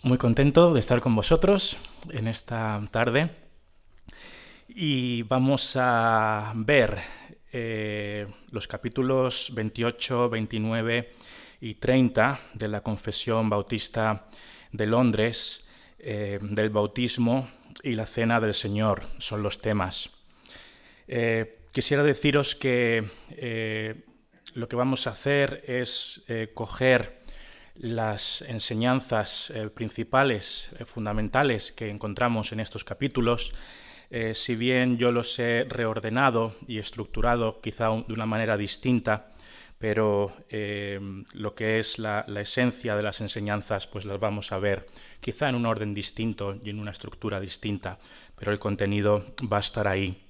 Muy contento de estar con vosotros en esta tarde y vamos a ver los capítulos 28, 29 y 30 de la Confesión Bautista de Londres, del bautismo y la Cena del Señor, son los temas. Quisiera deciros que lo que vamos a hacer es coger las enseñanzas principales, fundamentales que encontramos en estos capítulos. Si bien yo los he reordenado y estructurado quizá de una manera distinta, pero lo que es la esencia de las enseñanzas pues las vamos a ver quizá en un orden distinto y en una estructura distinta, pero el contenido va a estar ahí.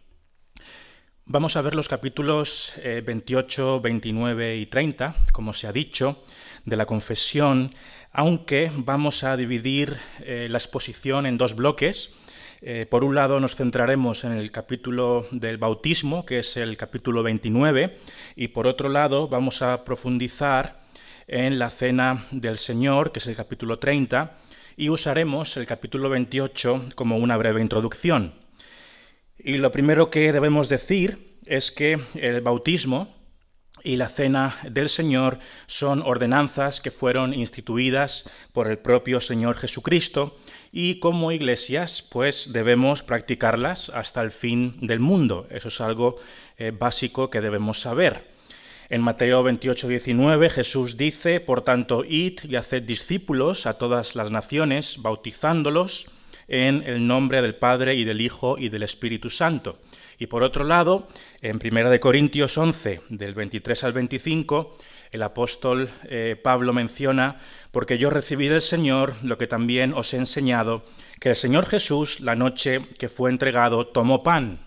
Vamos a ver los capítulos 28, 29 y 30, como se ha dicho, de la confesión, aunque vamos a dividir la exposición en dos bloques. Por un lado nos centraremos en el capítulo del bautismo, que es el capítulo 29, y por otro lado vamos a profundizar en la Cena del Señor, que es el capítulo 30, y usaremos el capítulo 28 como una breve introducción. Y lo primero que debemos decir es que el bautismo y la Cena del Señor son ordenanzas que fueron instituidas por el propio Señor Jesucristo y como iglesias pues debemos practicarlas hasta el fin del mundo. Eso es algo básico que debemos saber. En Mateo 28, 19 Jesús dice: por tanto, id y haced discípulos a todas las naciones, bautizándolos en el nombre del Padre y del Hijo y del Espíritu Santo. Y por otro lado, en 1 Corintios 11, del 23 al 25, el apóstol Pablo menciona: porque yo recibí del Señor lo que también os he enseñado, que el Señor Jesús, la noche que fue entregado, tomó pan,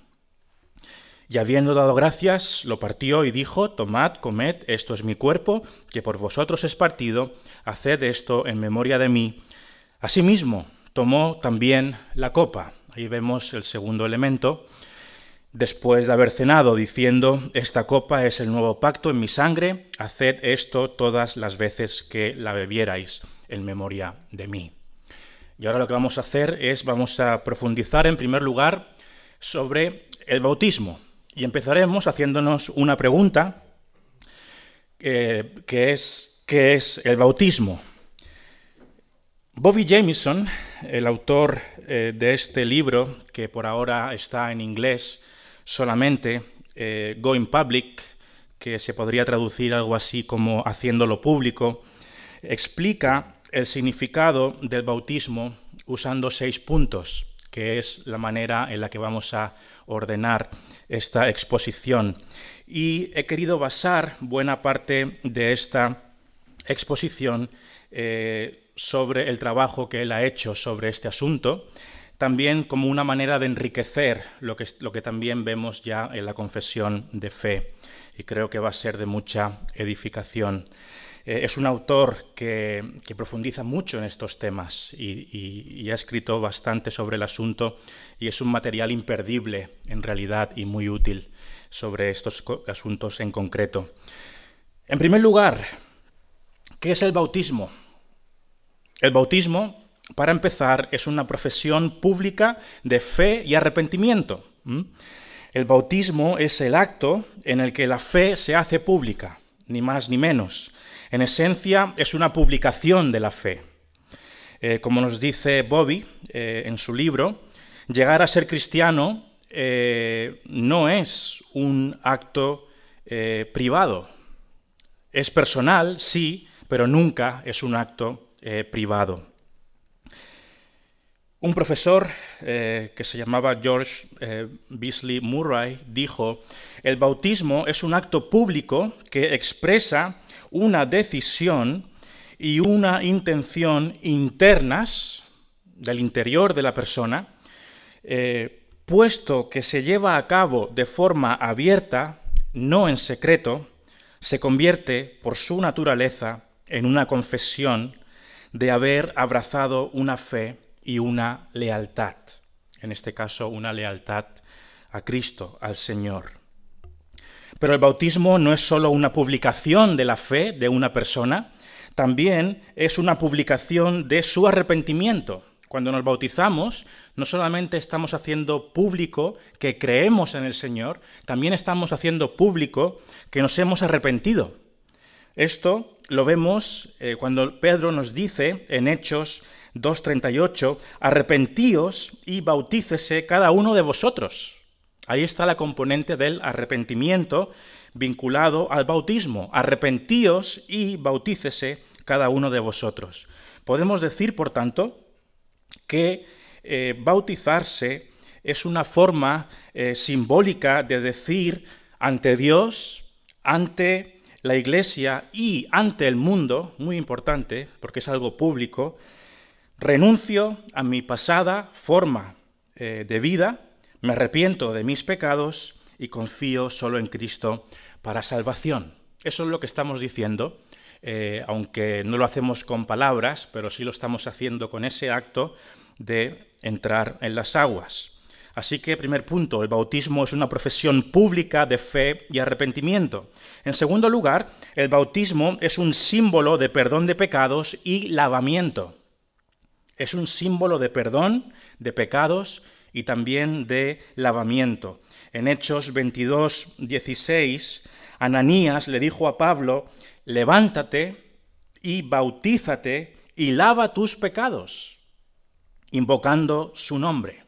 y habiendo dado gracias, lo partió y dijo: tomad, comed, esto es mi cuerpo, que por vosotros es partido, haced esto en memoria de mí. Asimismo, tomó también la copa. Ahí vemos el segundo elemento. Después de haber cenado, diciendo: esta copa es el nuevo pacto en mi sangre, haced esto todas las veces que la bebierais en memoria de mí. Y ahora lo que vamos a hacer es, vamos a profundizar en primer lugar sobre el bautismo. Y empezaremos haciéndonos una pregunta, que es: ¿qué es el bautismo? Bobby Jamieson, el autor de este libro, que por ahora está en inglés solamente, Going Public, que se podría traducir algo así como haciéndolo público, explica el significado del bautismo usando 6 puntos, que es la manera en la que vamos a ordenar esta exposición. Y he querido basar buena parte de esta exposición sobre el trabajo que él ha hecho sobre este asunto, también como una manera de enriquecer lo que también vemos ya en la confesión de fe, y creo que va a ser de mucha edificación. Es un autor que profundiza mucho en estos temas y ha escrito bastante sobre el asunto, y es un material imperdible en realidad y muy útil sobre estos asuntos en concreto. En primer lugar, ¿qué es el bautismo? El bautismo, para empezar, es una profesión pública de fe y arrepentimiento. El bautismo es el acto en el que la fe se hace pública, ni más ni menos. En esencia, es una publicación de la fe. Como nos dice Bobby en su libro, llegar a ser cristiano no es un acto privado. Es personal, sí, pero nunca es un acto privado. Un profesor que se llamaba George Beasley Murray dijo: el bautismo es un acto público que expresa una decisión y una intención internas del interior de la persona, puesto que se lleva a cabo de forma abierta, no en secreto, se convierte por su naturaleza en una confesión de haber abrazado una fe y una lealtad, en este caso una lealtad a Cristo, al Señor. Pero el bautismo no es solo una publicación de la fe de una persona, también es una publicación de su arrepentimiento. Cuando nos bautizamos, no solamente estamos haciendo público que creemos en el Señor, también estamos haciendo público que nos hemos arrepentido. Esto lo vemos cuando Pedro nos dice en Hechos 2:38, arrepentíos y bautícese cada uno de vosotros. Ahí está la componente del arrepentimiento vinculado al bautismo. Arrepentíos y bautícese cada uno de vosotros. Podemos decir, por tanto, que bautizarse es una forma simbólica de decir ante Dios, ante la Iglesia y ante el mundo, muy importante, porque es algo público, renuncio a mi pasada forma de vida, me arrepiento de mis pecados y confío solo en Cristo para salvación. Eso es lo que estamos diciendo, aunque no lo hacemos con palabras, pero sí lo estamos haciendo con ese acto de entrar en las aguas. Así que, primer punto, el bautismo es una profesión pública de fe y arrepentimiento. En segundo lugar, el bautismo es un símbolo de perdón de pecados y lavamiento. Es un símbolo de perdón de pecados y también de lavamiento. En Hechos 22:16, Ananías le dijo a Pablo, levántate y bautízate y lava tus pecados, invocando su nombre.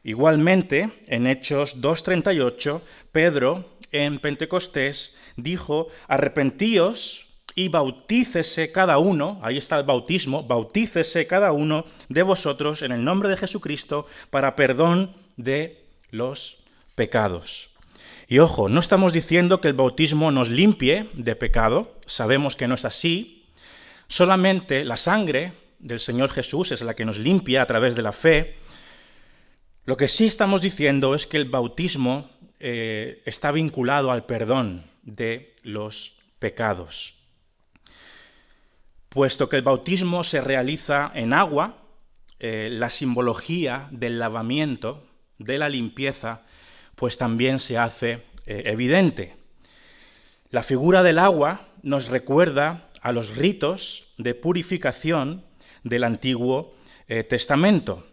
Igualmente, en Hechos 2:38, Pedro, en Pentecostés, dijo, arrepentíos y bautícese cada uno, ahí está el bautismo, bautícese cada uno de vosotros en el nombre de Jesucristo para perdón de los pecados. Y ojo, no estamos diciendo que el bautismo nos limpie de pecado, sabemos que no es así, solamente la sangre del Señor Jesús es la que nos limpia a través de la fe. Lo que sí estamos diciendo es que el bautismo está vinculado al perdón de los pecados. Puesto que el bautismo se realiza en agua, la simbología del lavamiento, de la limpieza, pues también se hace evidente. La figura del agua nos recuerda a los ritos de purificación del Antiguo Testamento,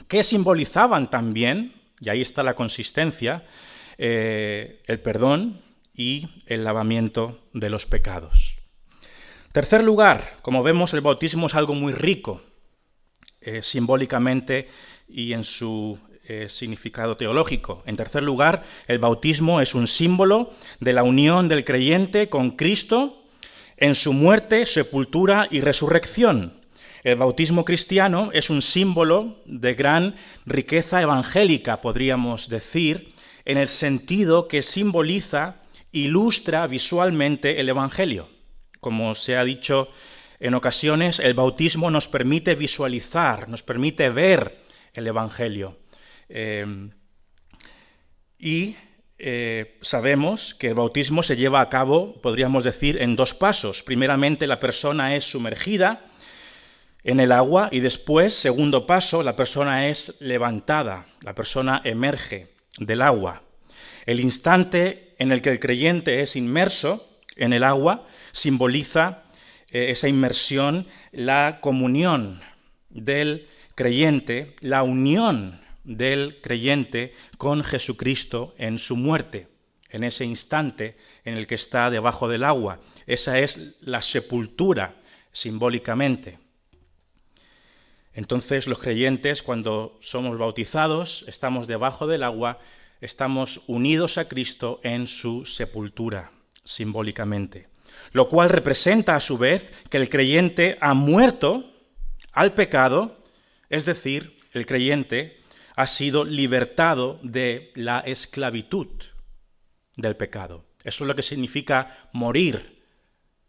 que simbolizaban también, y ahí está la consistencia, el perdón y el lavamiento de los pecados. Tercer lugar, como vemos, el bautismo es algo muy rico, simbólicamente y en su significado teológico. En tercer lugar, el bautismo es un símbolo de la unión del creyente con Cristo en su muerte, sepultura y resurrección. El bautismo cristiano es un símbolo de gran riqueza evangélica, podríamos decir, en el sentido que simboliza, ilustra visualmente el Evangelio. Como se ha dicho en ocasiones, el bautismo nos permite visualizar, nos permite ver el Evangelio. Sabemos que el bautismo se lleva a cabo, podríamos decir, en dos pasos. Primeramente, la persona es sumergida en el agua y después, segundo paso, la persona es levantada, la persona emerge del agua. El instante en el que el creyente es inmerso en el agua simboliza esa inmersión, la comunión del creyente, la unión del creyente con Jesucristo en su muerte, en ese instante en el que está debajo del agua. Esa es la sepultura, simbólicamente. Entonces, los creyentes, cuando somos bautizados, estamos debajo del agua, estamos unidos a Cristo en su sepultura, simbólicamente. Lo cual representa, a su vez, que el creyente ha muerto al pecado, es decir, el creyente ha sido libertado de la esclavitud del pecado. Eso es lo que significa morir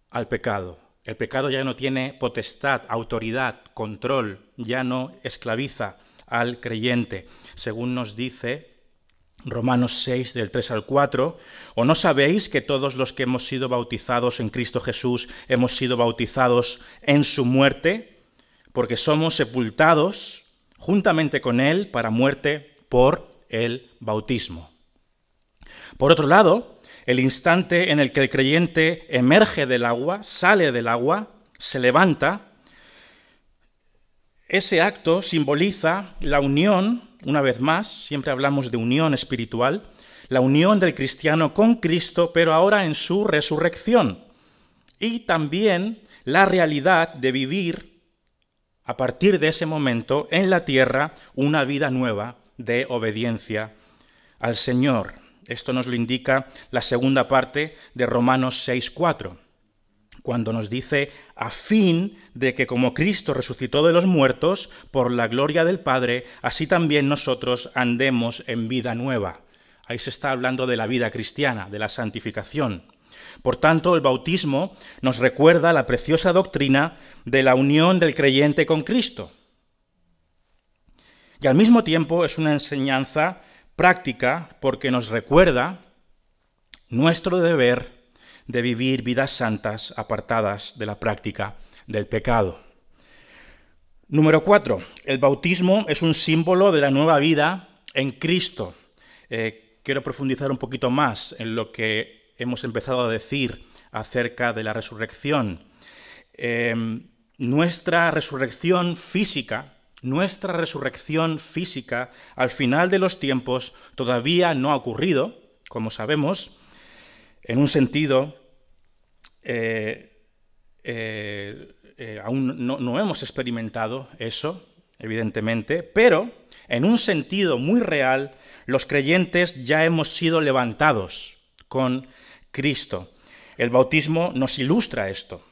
al pecado. El pecado ya no tiene potestad, autoridad, control, ya no esclaviza al creyente. Según nos dice Romanos 6, del 3 al 4, ¿o no sabéis que todos los que hemos sido bautizados en Cristo Jesús hemos sido bautizados en su muerte? Porque somos sepultados juntamente con Él para muerte por el bautismo. Por otro lado, el instante en el que el creyente emerge del agua, sale del agua, se levanta, ese acto simboliza la unión, una vez más, siempre hablamos de unión espiritual, la unión del cristiano con Cristo, pero ahora en su resurrección. Y también la realidad de vivir, a partir de ese momento, en la tierra, una vida nueva de obediencia al Señor. Esto nos lo indica la segunda parte de Romanos 6:4, cuando nos dice, a fin de que como Cristo resucitó de los muertos, por la gloria del Padre, así también nosotros andemos en vida nueva. Ahí se está hablando de la vida cristiana, de la santificación. Por tanto, el bautismo nos recuerda la preciosa doctrina de la unión del creyente con Cristo. Y al mismo tiempo es una enseñanza práctica porque nos recuerda nuestro deber de vivir vidas santas apartadas de la práctica del pecado. Número 4. El bautismo es un símbolo de la nueva vida en Cristo. Quiero profundizar un poquito más en lo que hemos empezado a decir acerca de la resurrección. Nuestra resurrección física al final de los tiempos todavía no ha ocurrido, como sabemos. En un sentido, aún no hemos experimentado eso, evidentemente, pero en un sentido muy real, los creyentes ya hemos sido levantados con Cristo. El bautismo nos ilustra esto,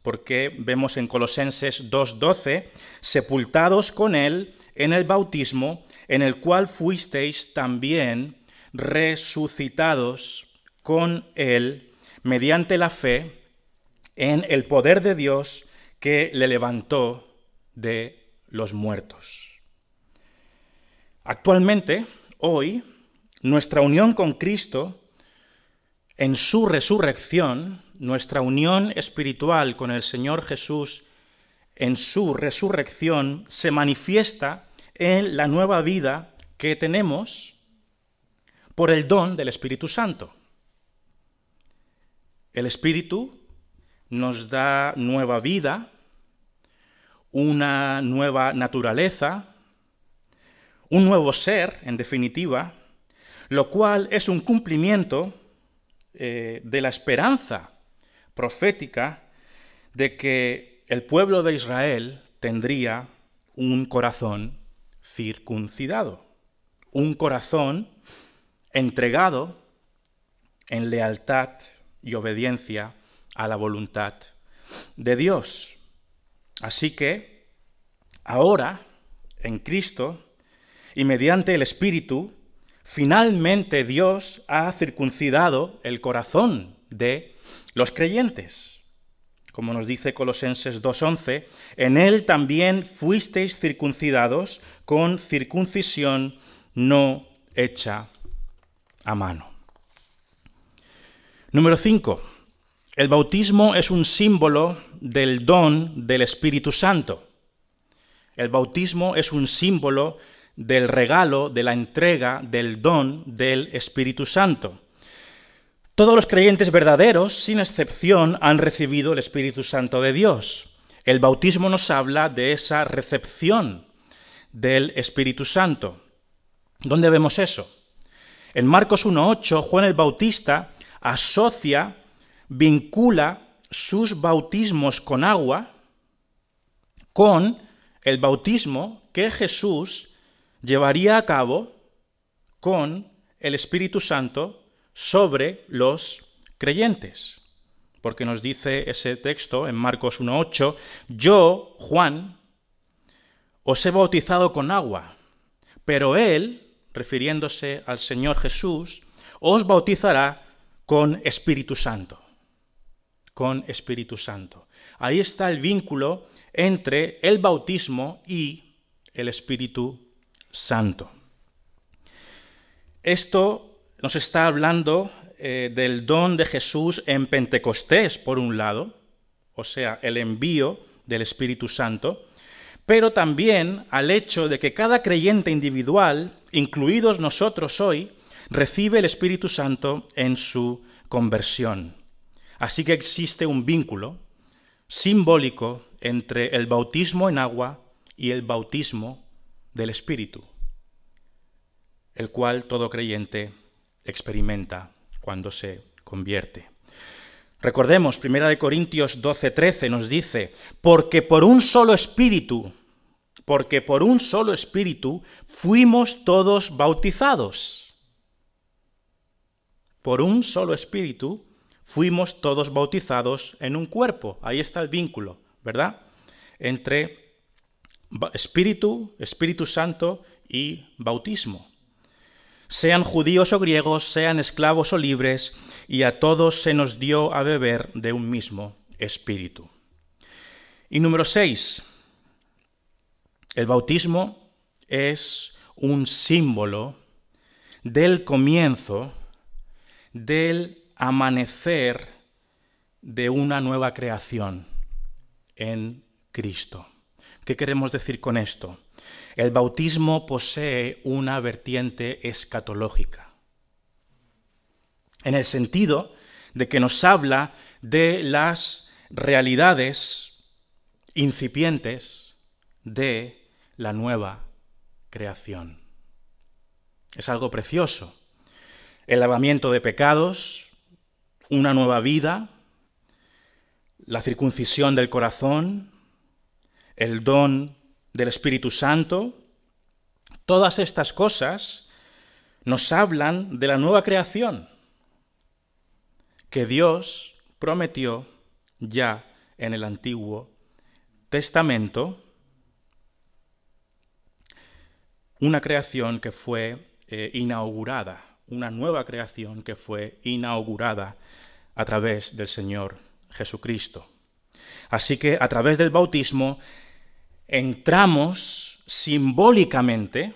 porque vemos en Colosenses 2:12, sepultados con Él en el bautismo, en el cual fuisteis también resucitados con Él mediante la fe en el poder de Dios que le levantó de los muertos. Actualmente, hoy, nuestra unión con Cristo en su resurrección, nuestra unión espiritual con el Señor Jesús en su resurrección se manifiesta en la nueva vida que tenemos por el don del Espíritu Santo. El Espíritu nos da nueva vida, una nueva naturaleza, un nuevo ser, en definitiva, lo cual es un cumplimiento de la esperanza profética de que el pueblo de Israel tendría un corazón circuncidado, un corazón entregado en lealtad y obediencia a la voluntad de Dios. Así que ahora, en Cristo y mediante el Espíritu, finalmente Dios ha circuncidado el corazón de los creyentes. Como nos dice Colosenses 2:11, en Él también fuisteis circuncidados con circuncisión no hecha a mano. Número 5. El bautismo es un símbolo del don del Espíritu Santo. El bautismo es un símbolo del regalo, de la entrega, del don del Espíritu Santo. Todos los creyentes verdaderos, sin excepción, han recibido el Espíritu Santo de Dios. El bautismo nos habla de esa recepción del Espíritu Santo. ¿Dónde vemos eso? En Marcos 1:8, Juan el Bautista vincula sus bautismos con agua con el bautismo que Jesús llevaría a cabo con el Espíritu Santo sobre los creyentes. Porque nos dice ese texto en Marcos 1:8, yo, Juan, os he bautizado con agua, pero Él, refiriéndose al Señor Jesús, os bautizará con Espíritu Santo. Con Espíritu Santo. Ahí está el vínculo entre el bautismo y el Espíritu Santo. Esto nos está hablando del don de Jesús en Pentecostés, por un lado, o sea, el envío del Espíritu Santo, pero también al hecho de que cada creyente individual, incluidos nosotros hoy, recibe el Espíritu Santo en su conversión. Así que existe un vínculo simbólico entre el bautismo en agua y el bautismo del Espíritu, el cual todo creyente experimenta cuando se convierte. Recordemos, 1 Corintios 12:13 nos dice, porque por un solo Espíritu fuimos todos bautizados. Por un solo Espíritu fuimos todos bautizados en un cuerpo. Ahí está el vínculo, ¿verdad? Entre Espíritu Santo y bautismo. Sean judíos o griegos, sean esclavos o libres, y a todos se nos dio a beber de un mismo espíritu. Y número 6, el bautismo es un símbolo del comienzo, del amanecer de una nueva creación en Cristo. ¿Qué queremos decir con esto? El bautismo posee una vertiente escatológica, en el sentido de que nos habla de las realidades incipientes de la nueva creación. Es algo precioso. El lavamiento de pecados, una nueva vida, la circuncisión del corazón, el don del Espíritu Santo, todas estas cosas nos hablan de la nueva creación que Dios prometió ya en el Antiguo Testamento, una creación que fue inaugurada, una nueva creación que fue inaugurada a través del Señor Jesucristo. Así que a través del bautismo entramos simbólicamente,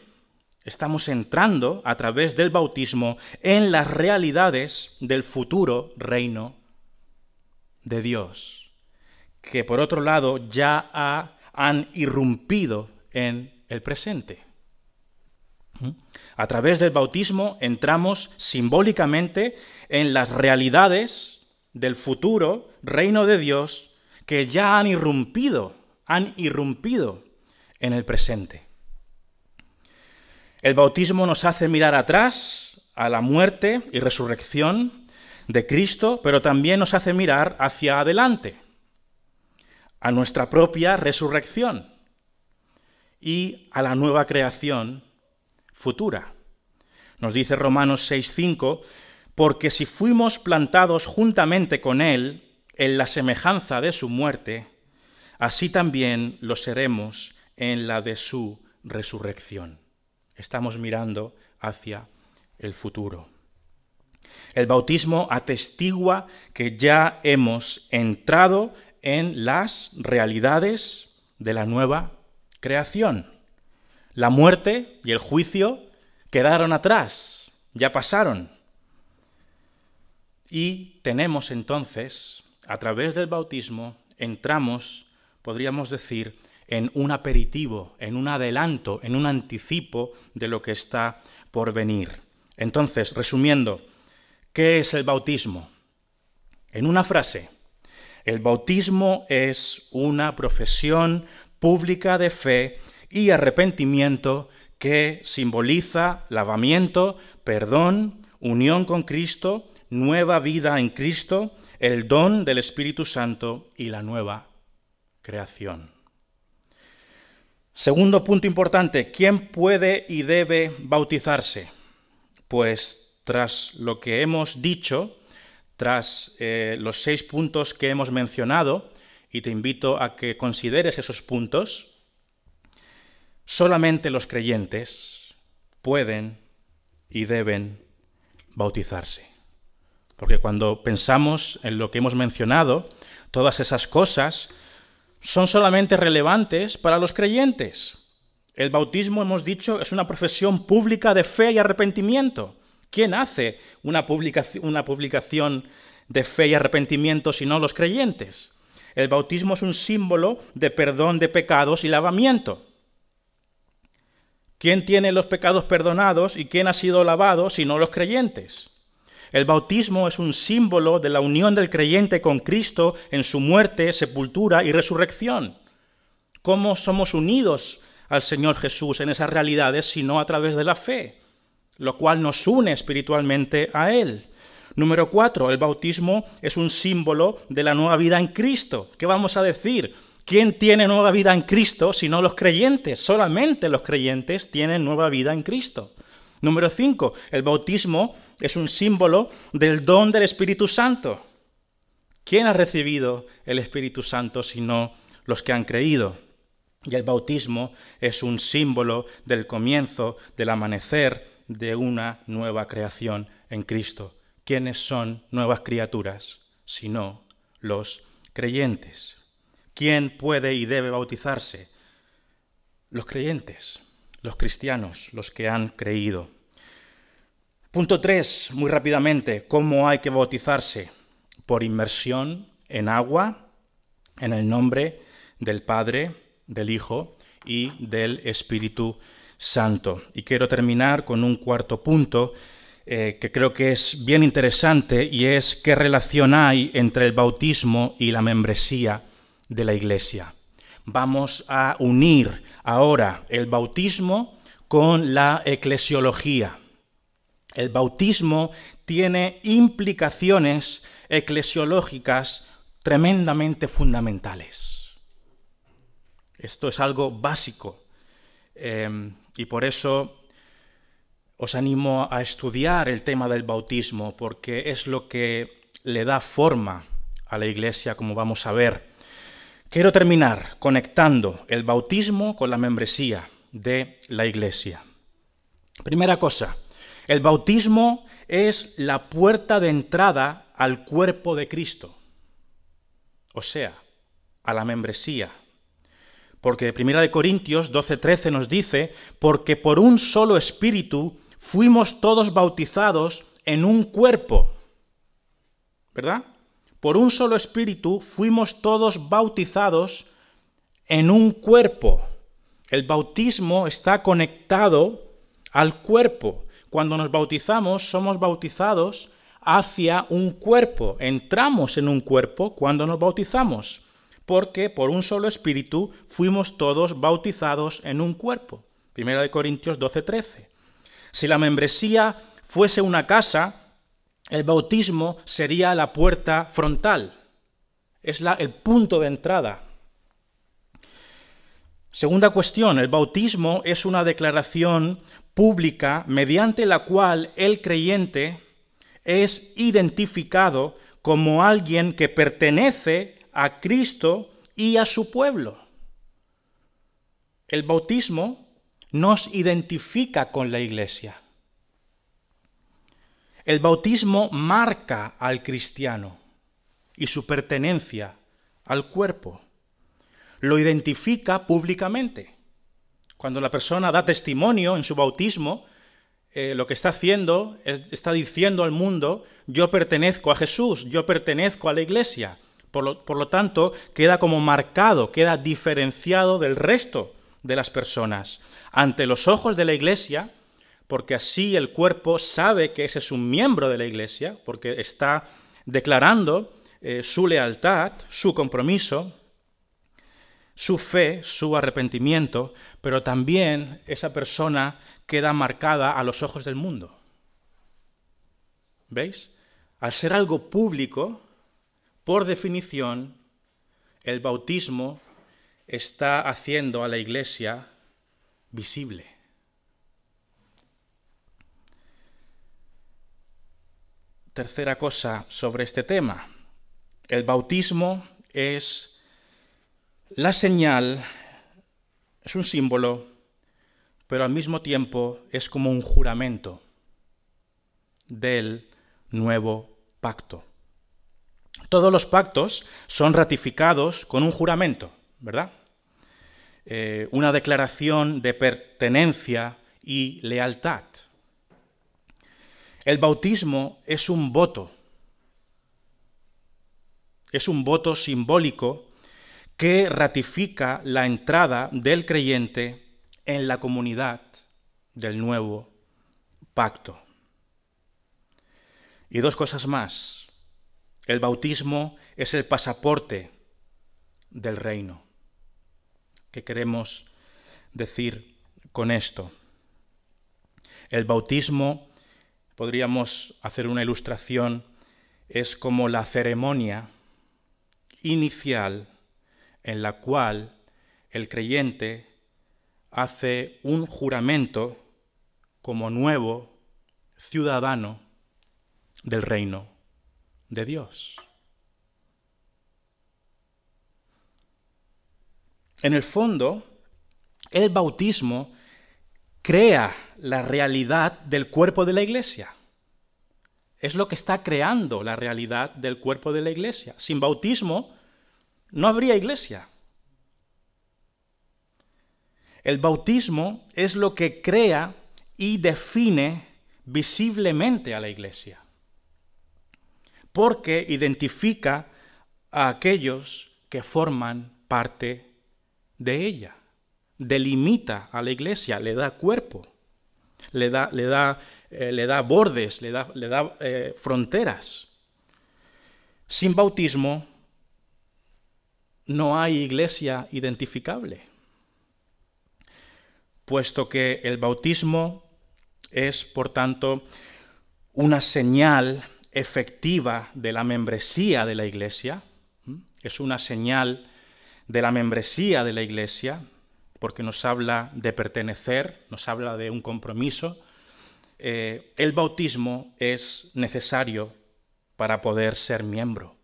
estamos entrando a través del bautismo en las realidades del futuro reino de Dios, que por otro lado ya han irrumpido en el presente. A través del bautismo entramos simbólicamente en las realidades del futuro reino de Dios que ya han irrumpido en el presente. El bautismo nos hace mirar atrás a la muerte y resurrección de Cristo, pero también nos hace mirar hacia adelante, a nuestra propia resurrección y a la nueva creación futura. Nos dice Romanos 6:5, porque si fuimos plantados juntamente con Él en la semejanza de su muerte, así también lo seremos en la de su resurrección. Estamos mirando hacia el futuro. El bautismo atestigua que ya hemos entrado en las realidades de la nueva creación. La muerte y el juicio quedaron atrás, ya pasaron. Y tenemos entonces, a través del bautismo, entramos, podríamos decir, en un aperitivo, en un adelanto, en un anticipo de lo que está por venir. Entonces, resumiendo, ¿qué es el bautismo? En una frase, el bautismo es una profesión pública de fe y arrepentimiento que simboliza lavamiento, perdón, unión con Cristo, nueva vida en Cristo, el don del Espíritu Santo y la nueva creación. Segundo punto importante, ¿quién puede y debe bautizarse? Pues tras lo que hemos dicho, tras los 6 puntos que hemos mencionado, y te invito a que consideres esos puntos, solamente los creyentes pueden y deben bautizarse. Porque cuando pensamos en lo que hemos mencionado, todas esas cosas son solamente relevantes para los creyentes. El bautismo, hemos dicho, es una profesión pública de fe y arrepentimiento. ¿Quién hace una publicación de fe y arrepentimiento sino los creyentes? El bautismo es un símbolo de perdón de pecados y lavamiento. ¿Quién tiene los pecados perdonados y quién ha sido lavado sino los creyentes? El bautismo es un símbolo de la unión del creyente con Cristo en su muerte, sepultura y resurrección. ¿Cómo somos unidos al Señor Jesús en esas realidades sino a través de la fe, lo cual nos une espiritualmente a Él? Número 4, el bautismo es un símbolo de la nueva vida en Cristo. ¿Qué vamos a decir? ¿Quién tiene nueva vida en Cristo sino los creyentes? Solamente los creyentes tienen nueva vida en Cristo. Número 5, el bautismo es un símbolo del don del Espíritu Santo. ¿Quién ha recibido el Espíritu Santo sino los que han creído? Y el bautismo es un símbolo del comienzo, del amanecer de una nueva creación en Cristo. ¿Quiénes son nuevas criaturas sino los creyentes? ¿Quién puede y debe bautizarse? Los creyentes, los cristianos, los que han creído. Punto 3, muy rápidamente, ¿cómo hay que bautizarse? Por inmersión en agua, en el nombre del Padre, del Hijo y del Espíritu Santo. Y quiero terminar con un cuarto punto que creo que es bien interesante, y es qué relación hay entre el bautismo y la membresía de la Iglesia. Vamos a unir ahora el bautismo con la eclesiología. El bautismo tiene implicaciones eclesiológicas tremendamente fundamentales. Esto es algo básico y por eso os animo a estudiar el tema del bautismo, porque es lo que le da forma a la Iglesia, como vamos a ver. Quiero terminar conectando el bautismo con la membresía de la Iglesia. Primera cosa, el bautismo es la puerta de entrada al cuerpo de Cristo, o sea, a la membresía. Porque 1 Corintios 12:13 nos dice, porque por un solo espíritu fuimos todos bautizados en un cuerpo, ¿verdad? Por un solo espíritu fuimos todos bautizados en un cuerpo. El bautismo está conectado al cuerpo. Cuando nos bautizamos, somos bautizados hacia un cuerpo. Entramos en un cuerpo cuando nos bautizamos, porque por un solo espíritu fuimos todos bautizados en un cuerpo. 1 Corintios 12:13. Si la membresía fuese una casa, el bautismo sería la puerta frontal. Es el punto de entrada. Segunda cuestión, el bautismo es una declaración pública mediante la cual el creyente es identificado como alguien que pertenece a Cristo y a su pueblo. El bautismo nos identifica con la Iglesia. El bautismo marca al cristiano y su pertenencia al cuerpo. Lo identifica públicamente. Cuando la persona da testimonio en su bautismo, lo que está haciendo está diciendo al mundo, yo pertenezco a Jesús, yo pertenezco a la Iglesia. Por lo tanto, queda como marcado, queda diferenciado del resto de las personas ante los ojos de la Iglesia, porque así el cuerpo sabe que ese es un miembro de la Iglesia, porque está declarando su lealtad, su compromiso, su fe, su arrepentimiento, pero también esa persona queda marcada a los ojos del mundo. ¿Veis? Al ser algo público, por definición, el bautismo está haciendo a la Iglesia visible. Tercera cosa sobre este tema. El bautismo es la señal, es un símbolo, pero al mismo tiempo es como un juramento del nuevo pacto. Todos los pactos son ratificados con un juramento, ¿verdad? Una declaración de pertenencia y lealtad. El bautismo es un voto simbólico que ratifica la entrada del creyente en la comunidad del nuevo pacto. Y dos cosas más. El bautismo es el pasaporte del reino. ¿Qué queremos decir con esto? El bautismo, podríamos hacer una ilustración, es como la ceremonia inicial en la cual el creyente hace un juramento como nuevo ciudadano del reino de Dios. En el fondo, el bautismo crea la realidad del cuerpo de la iglesia. Es lo que está creando la realidad del cuerpo de la iglesia. Sin bautismo no habría iglesia. El bautismo es lo que crea y define visiblemente a la iglesia, porque identifica a aquellos que forman parte de ella, delimita a la iglesia, le da cuerpo, le da bordes, le da fronteras. Sin bautismo no hay iglesia identificable, puesto que el bautismo es, por tanto, una señal efectiva de la membresía de la iglesia, es una señal de la membresía de la iglesia, porque nos habla de pertenecer, nos habla de un compromiso. El bautismo es necesario para poder ser miembro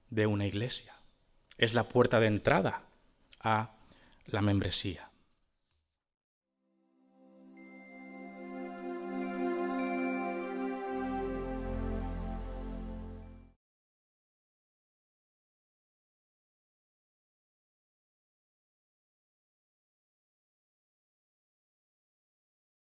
de una iglesia. Es la puerta de entrada a la membresía.